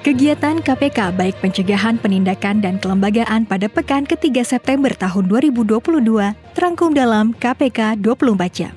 Kegiatan KPK baik pencegahan, penindakan, dan kelembagaan pada pekan ketiga September tahun 2022 terangkum dalam KPK 24 Jam.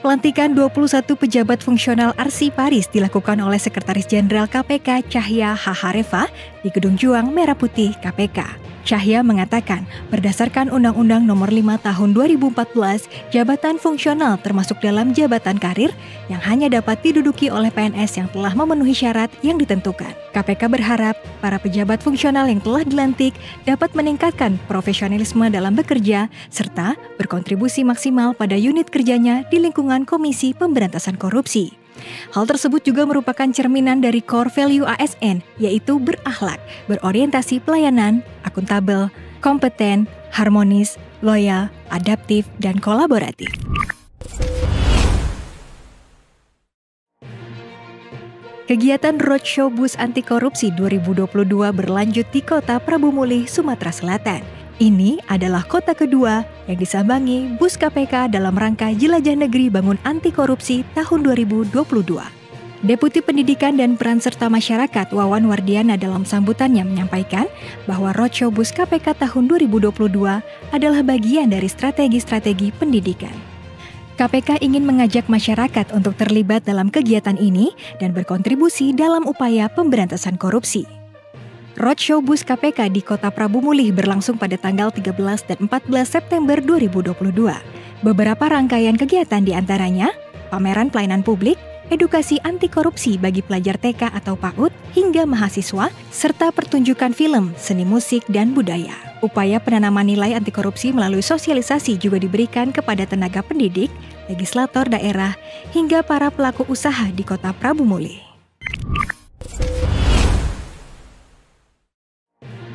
Pelantikan 21 pejabat fungsional Arsi Paris dilakukan oleh Sekretaris Jenderal KPK Cahya Haharefa di Gedung Juang Merah Putih KPK. Cahya mengatakan, berdasarkan Undang-Undang Nomor 5 Tahun 2014, jabatan fungsional termasuk dalam jabatan karir yang hanya dapat diduduki oleh PNS yang telah memenuhi syarat yang ditentukan. KPK berharap para pejabat fungsional yang telah dilantik dapat meningkatkan profesionalisme dalam bekerja serta berkontribusi maksimal pada unit kerjanya di lingkungan Komisi Pemberantasan Korupsi. Hal tersebut juga merupakan cerminan dari core value ASN, yaitu berakhlak, berorientasi pelayanan, akuntabel, kompeten, harmonis, loyal, adaptif, dan kolaboratif. Kegiatan Roadshow Bus Anti Korupsi 2022 berlanjut di Kota Prabu Mulih, Sumatera Selatan. Ini adalah kota kedua yang disambangi bus KPK dalam rangka Jelajah Negeri Bangun Anti Korupsi tahun 2022. Deputi Pendidikan dan Peran Serta Masyarakat Wawan Wardiana dalam sambutannya menyampaikan bahwa Roadshow Bus KPK tahun 2022 adalah bagian dari strategi-strategi pendidikan. KPK ingin mengajak masyarakat untuk terlibat dalam kegiatan ini dan berkontribusi dalam upaya pemberantasan korupsi. Roadshow Bus KPK di Kota Prabu Mulih berlangsung pada tanggal 13 dan 14 September 2022. Beberapa rangkaian kegiatan diantaranya pameran pelayanan publik, edukasi anti korupsi bagi pelajar TK atau PAUD hingga mahasiswa, serta pertunjukan film, seni musik, dan budaya. Upaya penanaman nilai anti korupsi melalui sosialisasi juga diberikan kepada tenaga pendidik, legislator daerah, hingga para pelaku usaha di Kota Prabu Mulih.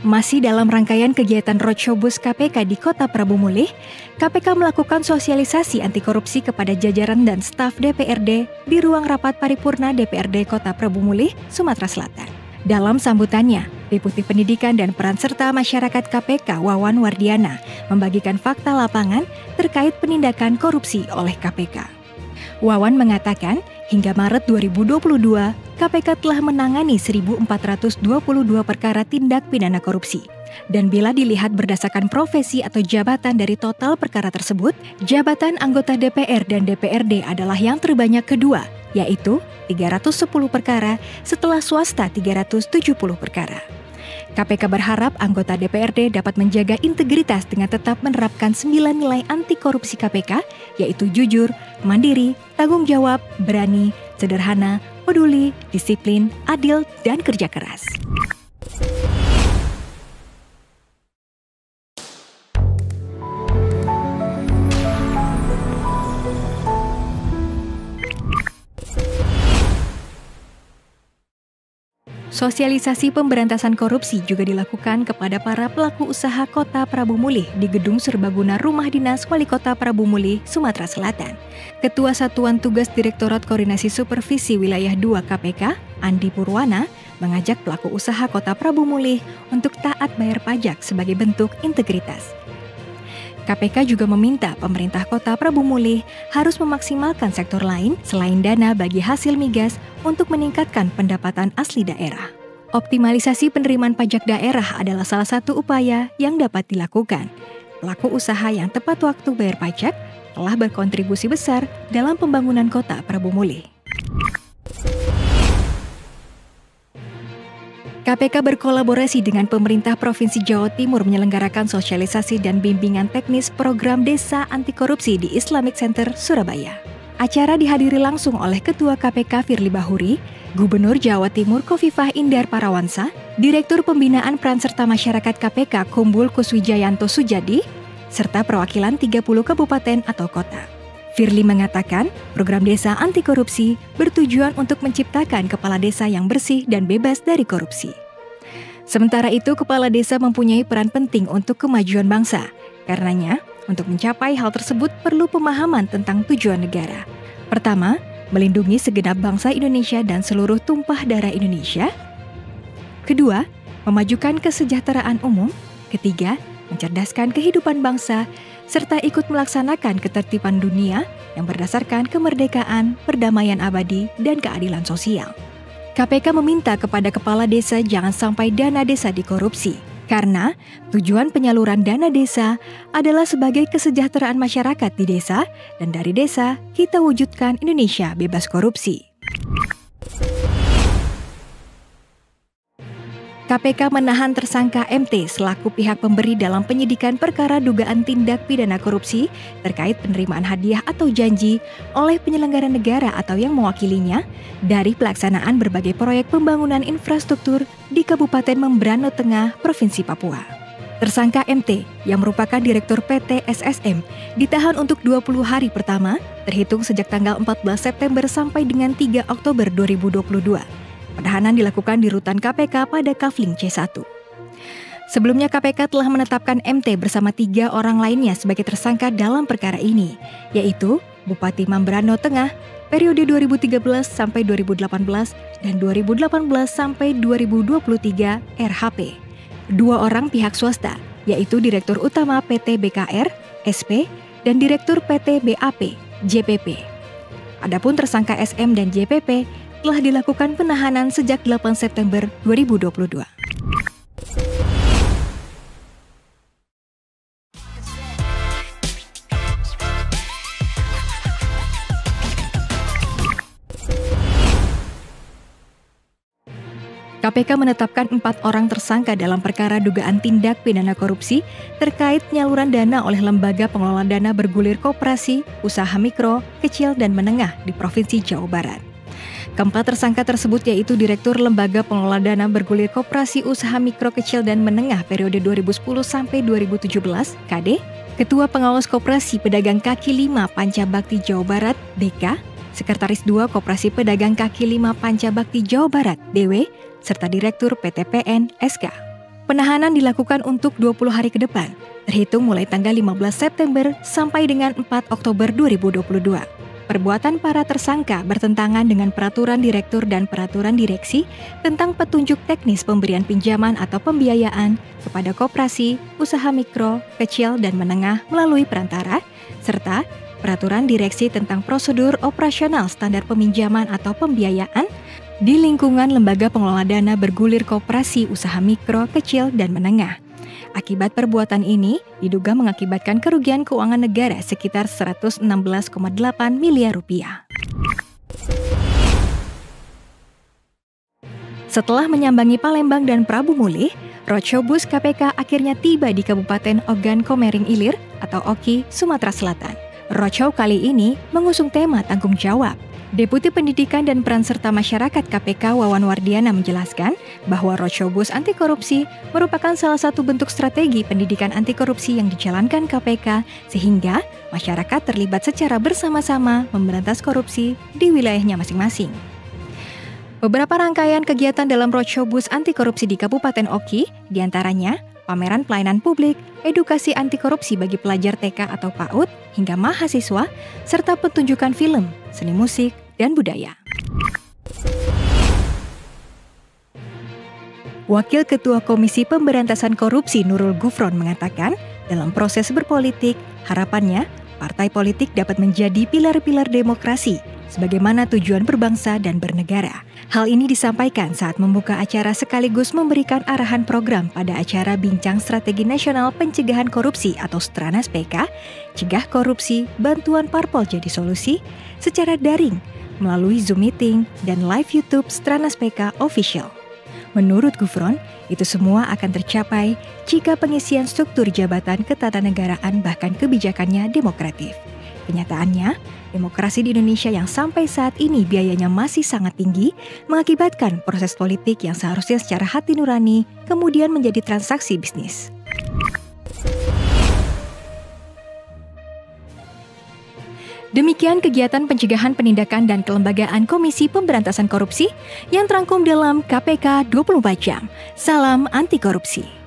Masih dalam rangkaian kegiatan Roadshow Bus KPK di Kota Prabu Mulih, KPK melakukan sosialisasi anti korupsi kepada jajaran dan staf DPRD di ruang rapat paripurna DPRD Kota Prabu Mulih, Sumatera Selatan. Dalam sambutannya, Deputi Pendidikan dan Peran Serta Masyarakat KPK Wawan Wardiana membagikan fakta lapangan terkait penindakan korupsi oleh KPK. Wawan mengatakan, hingga Maret 2022, KPK telah menangani 1.422 perkara tindak pidana korupsi. Dan bila dilihat berdasarkan profesi atau jabatan dari total perkara tersebut, jabatan anggota DPR dan DPRD adalah yang terbanyak kedua, yaitu 310 perkara setelah swasta 370 perkara. KPK berharap anggota DPRD dapat menjaga integritas dengan tetap menerapkan 9 nilai anti korupsi KPK, yaitu jujur, mandiri, tanggung jawab, berani, sederhana, peduli, disiplin, adil, dan kerja keras. Sosialisasi pemberantasan korupsi juga dilakukan kepada para pelaku usaha Kota Prabu Mulih di Gedung Serbaguna Rumah Dinas Wali Kota Prabu Mulih, Sumatera Selatan. Ketua Satuan Tugas Direktorat Koordinasi Supervisi Wilayah 2 KPK, Andi Purwana, mengajak pelaku usaha Kota Prabu Mulih untuk taat bayar pajak sebagai bentuk integritas. KPK juga meminta pemerintah Kota Prabu Mulih harus memaksimalkan sektor lain selain dana bagi hasil migas untuk meningkatkan pendapatan asli daerah. Optimalisasi penerimaan pajak daerah adalah salah satu upaya yang dapat dilakukan. Pelaku usaha yang tepat waktu bayar pajak telah berkontribusi besar dalam pembangunan Kota Prabu Mulih. KPK berkolaborasi dengan pemerintah Provinsi Jawa Timur menyelenggarakan sosialisasi dan bimbingan teknis program Desa Anti Korupsi di Islamic Center, Surabaya. Acara dihadiri langsung oleh Ketua KPK Firly Bahuri, Gubernur Jawa Timur Khofifah Indar Parawansa, Direktur Pembinaan Peran Serta Masyarakat KPK Kumbul Kuswijayanto Sujadi, serta perwakilan 30 kabupaten atau kota. Firly mengatakan, program Desa Anti Korupsi bertujuan untuk menciptakan kepala desa yang bersih dan bebas dari korupsi. Sementara itu, kepala desa mempunyai peran penting untuk kemajuan bangsa. Karenanya, untuk mencapai hal tersebut perlu pemahaman tentang tujuan negara. Pertama, melindungi segenap bangsa Indonesia dan seluruh tumpah darah Indonesia. Kedua, memajukan kesejahteraan umum. Ketiga, mencerdaskan kehidupan bangsa, serta ikut melaksanakan ketertiban dunia yang berdasarkan kemerdekaan, perdamaian abadi, dan keadilan sosial. KPK meminta kepada kepala desa jangan sampai dana desa dikorupsi, karena tujuan penyaluran dana desa adalah sebagai kesejahteraan masyarakat di desa, dan dari desa kita wujudkan Indonesia bebas korupsi. KPK menahan tersangka MT selaku pihak pemberi dalam penyidikan perkara dugaan tindak pidana korupsi terkait penerimaan hadiah atau janji oleh penyelenggara negara atau yang mewakilinya dari pelaksanaan berbagai proyek pembangunan infrastruktur di Kabupaten Membrano Tengah, Provinsi Papua. Tersangka MT yang merupakan Direktur PT SSM ditahan untuk 20 hari pertama terhitung sejak tanggal 14 September sampai dengan 3 Oktober 2022. Penahanan dilakukan di rutan KPK pada Kafling C1. Sebelumnya KPK telah menetapkan MT bersama 3 orang lainnya sebagai tersangka dalam perkara ini, yaitu Bupati Membrano Tengah periode 2013 sampai 2018 dan 2018 sampai 2023 RHP. 2 orang pihak swasta, yaitu Direktur Utama PT BKR, SP, dan Direktur PT BAP, JPP. Adapun tersangka SM dan JPP telah dilakukan penahanan sejak 8 September 2022. KPK menetapkan 4 orang tersangka dalam perkara dugaan tindak pidana korupsi terkait penyaluran dana oleh Lembaga Pengelola Dana Bergulir Koperasi, Usaha Mikro, Kecil, dan Menengah di Provinsi Jawa Barat. Keempat tersangka tersebut yaitu Direktur Lembaga Pengelola Dana Bergulir Koperasi Usaha Mikro Kecil dan Menengah periode 2010 sampai 2017, KD, Ketua Pengawas Koperasi Pedagang Kaki 5 Pancabakti Jawa Barat, DK, Sekretaris 2 Koperasi Pedagang Kaki 5 Pancabakti Jawa Barat, DW, serta Direktur PTPN, SK. Penahanan dilakukan untuk 20 hari ke depan, terhitung mulai tanggal 15 September sampai dengan 4 Oktober 2022. Perbuatan para tersangka bertentangan dengan Peraturan Direktur dan Peraturan Direksi tentang petunjuk teknis pemberian pinjaman atau pembiayaan kepada koperasi, usaha mikro, kecil, dan menengah melalui perantara, serta Peraturan Direksi tentang prosedur operasional standar peminjaman atau pembiayaan di lingkungan Lembaga Pengelola Dana Bergulir Koperasi Usaha Mikro, Kecil, dan Menengah. Akibat perbuatan ini, diduga mengakibatkan kerugian keuangan negara sekitar 116,8 miliar rupiah. Setelah menyambangi Palembang dan Prabu Mulih, roadshow bus KPK akhirnya tiba di Kabupaten Ogan Komering Ilir atau Oki, Sumatera Selatan. Roadshow kali ini mengusung tema tanggung jawab. Deputi Pendidikan dan Peran Serta Masyarakat KPK Wawan Wardiana menjelaskan bahwa roadshow bus anti korupsi merupakan salah satu bentuk strategi pendidikan anti korupsi yang dijalankan KPK sehingga masyarakat terlibat secara bersama-sama memberantas korupsi di wilayahnya masing-masing. Beberapa rangkaian kegiatan dalam roadshow bus anti korupsi di Kabupaten Oki, diantaranya pameran pelayanan publik, edukasi anti korupsi bagi pelajar TK atau PAUD hingga mahasiswa, serta pertunjukan film, seni musik, dan budaya. Wakil Ketua Komisi Pemberantasan Korupsi Nurul Gufron mengatakan, dalam proses berpolitik, harapannya partai politik dapat menjadi pilar-pilar demokrasi, sebagaimana tujuan berbangsa dan bernegara. Hal ini disampaikan saat membuka acara sekaligus memberikan arahan program pada acara Bincang Strategi Nasional Pencegahan Korupsi atau Stranas PK, Cegah Korupsi, Bantuan Parpol Jadi Solusi, secara daring, melalui Zoom Meeting dan live YouTube Stranas PK Official. Menurut Gufron, itu semua akan tercapai jika pengisian struktur jabatan ketatanegaraan bahkan kebijakannya demokratif. Kenyataannya, demokrasi di Indonesia yang sampai saat ini biayanya masih sangat tinggi mengakibatkan proses politik yang seharusnya secara hati nurani kemudian menjadi transaksi bisnis. Demikian kegiatan pencegahan penindakan dan kelembagaan Komisi Pemberantasan Korupsi yang terangkum dalam KPK 24 Jam. Salam anti korupsi.